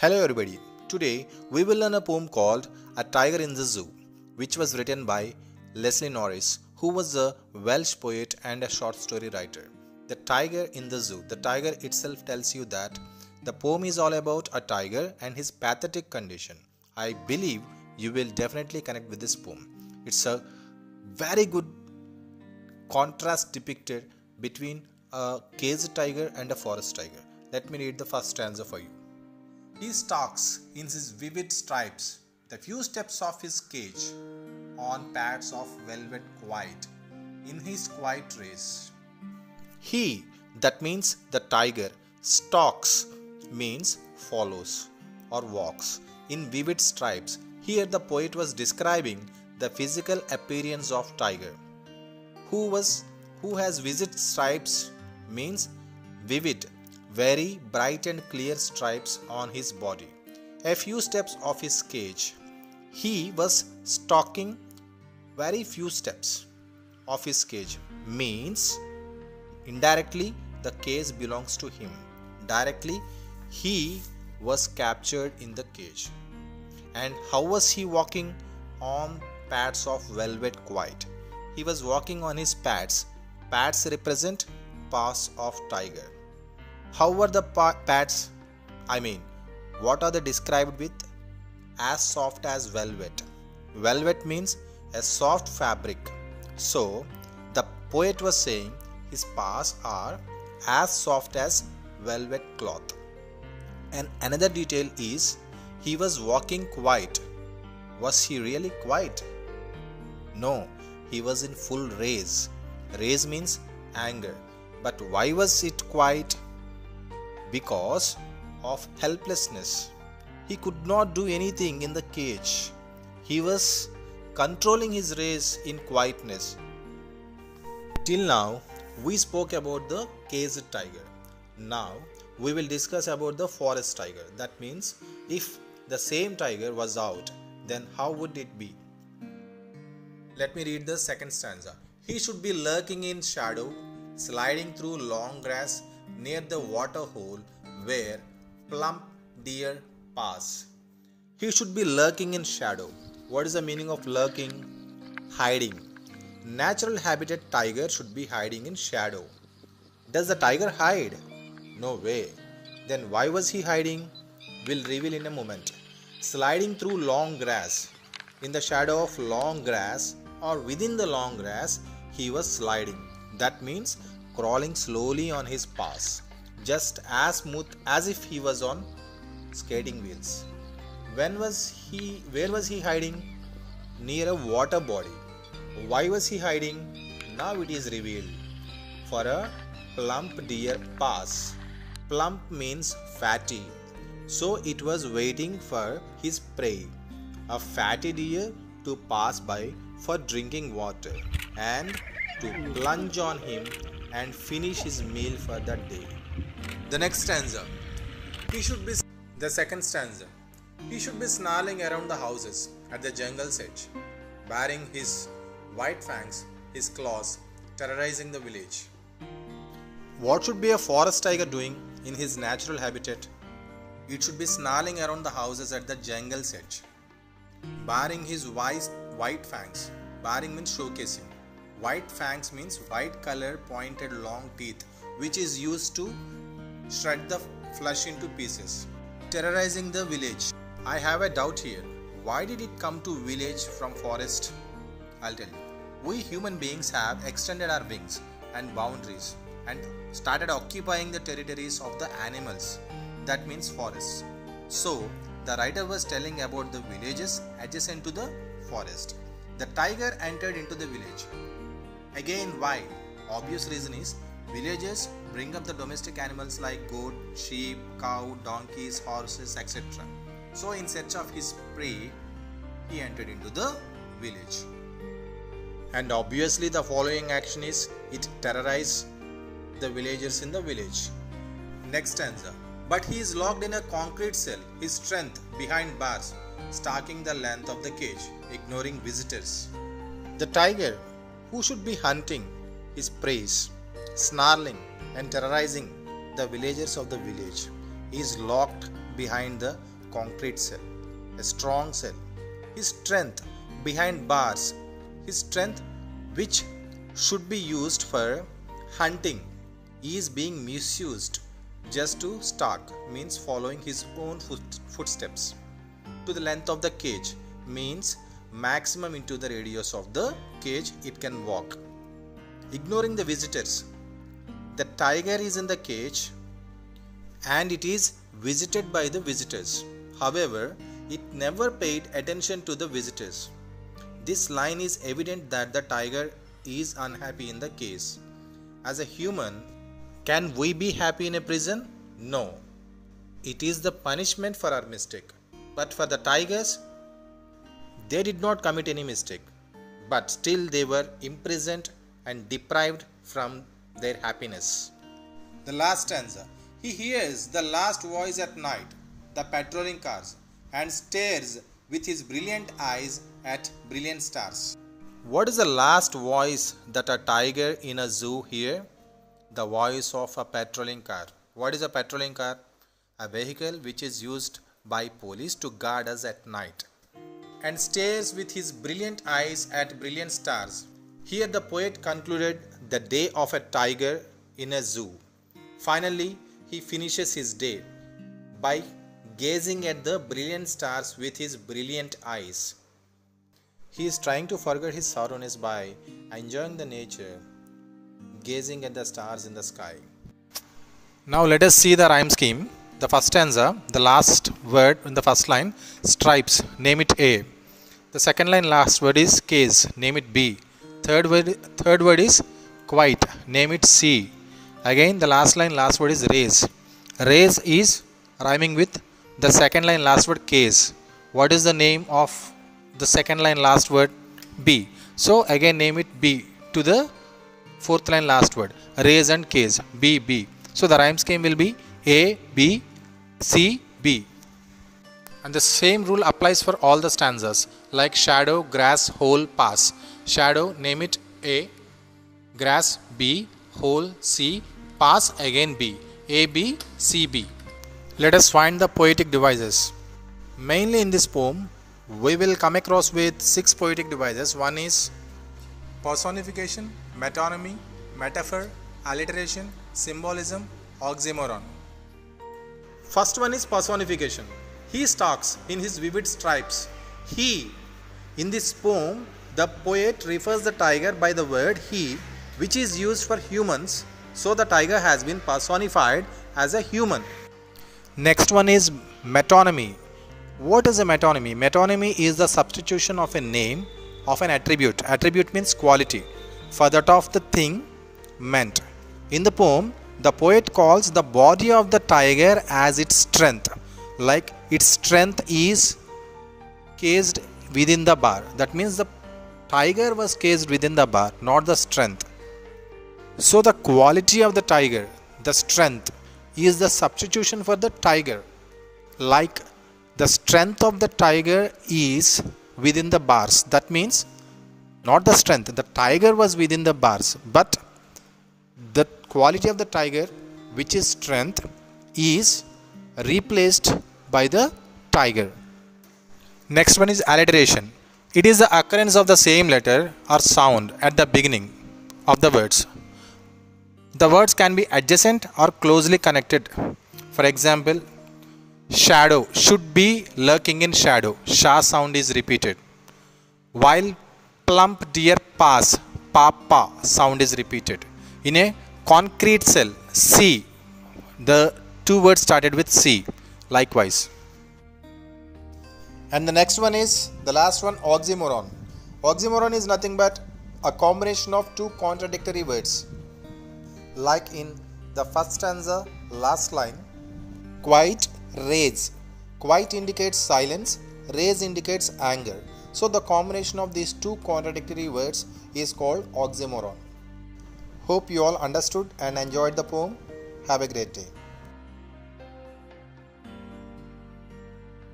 Hello everybody. Today we will learn a poem called A Tiger in the Zoo, which was written by Leslie Norris, who was a Welsh poet and a short story writer. The Tiger in the Zoo. The tiger itself tells you that the poem is all about a tiger and his pathetic condition. I believe you will definitely connect with this poem. It's a very good contrast depicted between a caged tiger and a forest tiger. Let me read the first stanza for you. He stalks in his vivid stripes the few steps of his cage on pads of velvet quiet in his quiet race. He, that means the tiger, stalks means follows or walks in vivid stripes. Here the poet was describing the physical appearance of tiger. Who has vivid stripes means vivid, very bright and clear stripes on his body. A few steps of his cage. He was stalking very few steps of his cage means indirectly the cage belongs to him. Directly he was captured in the cage. And how was he walking? On pads of velvet quiet. He was walking on his pads. Pads represent paws of tiger. How were the pads? What are they described with? As soft as velvet. Velvet means a soft fabric. So, the poet was saying his paws are as soft as velvet cloth. And another detail is he was walking quiet. Was he really quiet? No, he was in full rage. Rage means anger. But why was it quiet? Because of helplessness. He could not do anything in the cage. He was controlling his rage in quietness. Till now, we spoke about the caged tiger. Now, we will discuss about the forest tiger. That means, if the same tiger was out, then how would it be? Let me read the second stanza. He should be lurking in shadow, sliding through long grass near the water hole where plump deer pass. He should be lurking in shadow. What is the meaning of lurking? Hiding. Natural habitat tiger should be hiding in shadow. Does the tiger hide? No way. Then why was he hiding? We'll reveal in a moment. Sliding through long grass. In the shadow of long grass or within the long grass, he was sliding. That means crawling slowly on his paws, just as smooth as if he was on skating wheels. Where was he hiding? Near a water body. Why was he hiding? Now it is revealed. For a plump deer pass. Plump means fatty. So it was waiting for his prey, a fatty deer, to pass by for drinking water and to plunge on him and finish his meal for that day. The next stanza. The second stanza. He should be snarling around the houses at the jungle's edge, baring his white fangs, his claws, terrorizing the village. What should be a forest tiger doing in his natural habitat? It should be snarling around the houses at the jungle's edge, baring his white fangs. Baring means showcasing. White fangs means white color pointed long teeth, which is used to shred the flesh into pieces. Terrorizing the village. I have a doubt here. Why did it come to village from forest? I'll tell you. We human beings have extended our wings and boundaries and started occupying the territories of the animals. That means forests. So, the writer was telling about the villages adjacent to the forest. The tiger entered into the village. Again, why? Obvious reason is villages bring up the domestic animals like goat, sheep, cow, donkeys, horses, etc. So in search of his prey, he entered into the village. And obviously the following action is it terrorized the villagers in the village. Next stanza. But he is locked in a concrete cell, his strength behind bars, stalking the length of the cage, ignoring visitors. The tiger, who should be hunting his prey, snarling and terrorizing the villagers of the village, is locked behind the concrete cell, a strong cell. His strength behind bars, his strength which should be used for hunting, is being misused just to stalk, means following his own footsteps. To the length of the cage means maximum into the radius of the cage it can walk. Ignoring the visitors. The tiger is in the cage and it is visited by the visitors. However, it never paid attention to the visitors. This line is evident that the tiger is unhappy in the cage. As a human, can we be happy in a prison? No. It is the punishment for our mistake. But for the tigers, they did not commit any mistake. But still they were imprisoned and deprived from their happiness. The last stanza. He hears the last voice at night, the patrolling cars, and stares with his brilliant eyes at brilliant stars. What is the last voice that a tiger in a zoo hears? The voice of a patrolling car. What is a patrolling car? A vehicle which is used by police to guard us at night. And stares with his brilliant eyes at brilliant stars. Here the poet concluded the day of a tiger in a zoo. Finally, he finishes his day by gazing at the brilliant stars with his brilliant eyes. He is trying to forget his sorrows by enjoying the nature, gazing at the stars in the sky. Now let us see the rhyme scheme. The first stanza, the last word in the first line, stripes, name it A. The second line, last word is case, name it B. Third word is quite, name it C. Again the last line, last word is raise. Raise is rhyming with the second line, last word case. What is the name of the second line, last word? B. So again name it B to the fourth line, last word. Raise and case, B, B. So the rhyme scheme will be A, B, C, B. And the same rule applies for all the stanzas, like shadow, grass, hole, pass. Shadow, name it A. Grass, B. Hole, C. Pass, again B. A, B, C, B. Let us find the poetic devices. Mainly in this poem, we will come across with 6 poetic devices. One is personification, metonymy, metaphor, alliteration, symbolism, oxymoron. First one is personification. He stalks in his vivid stripes. He. In this poem, the poet refers the tiger by the word he, which is used for humans, so the tiger has been personified as a human. Next one is metonymy. What is a metonymy? Metonymy is the substitution of a name of an attribute. Attribute means quality for that of the thing meant. In the poem, the poet calls the body of the tiger as its strength, like its strength is caged within the bar. That means the tiger was caged within the bar, not the strength. So the quality of the tiger, the strength, is the substitution for the tiger, like the strength of the tiger is within the bars. That means not the strength, the tiger was within the bars, but the quality of the tiger, which is strength, is replaced by the tiger. Next one is alliteration. It is the occurrence of the same letter or sound at the beginning of the words. The words can be adjacent or closely connected. For example, shadow should be lurking in shadow. Sha sound is repeated. While plump deer pass, papa sound is repeated. In a concrete cell, C, the two words started with C. Likewise. And the next one is, the last one, oxymoron. Oxymoron is nothing but a combination of two contradictory words. Like in the first stanza, last line, quite, rage. Quite indicates silence, rage indicates anger. So the combination of these two contradictory words is called oxymoron. Hope you all understood and enjoyed the poem. Have a great day.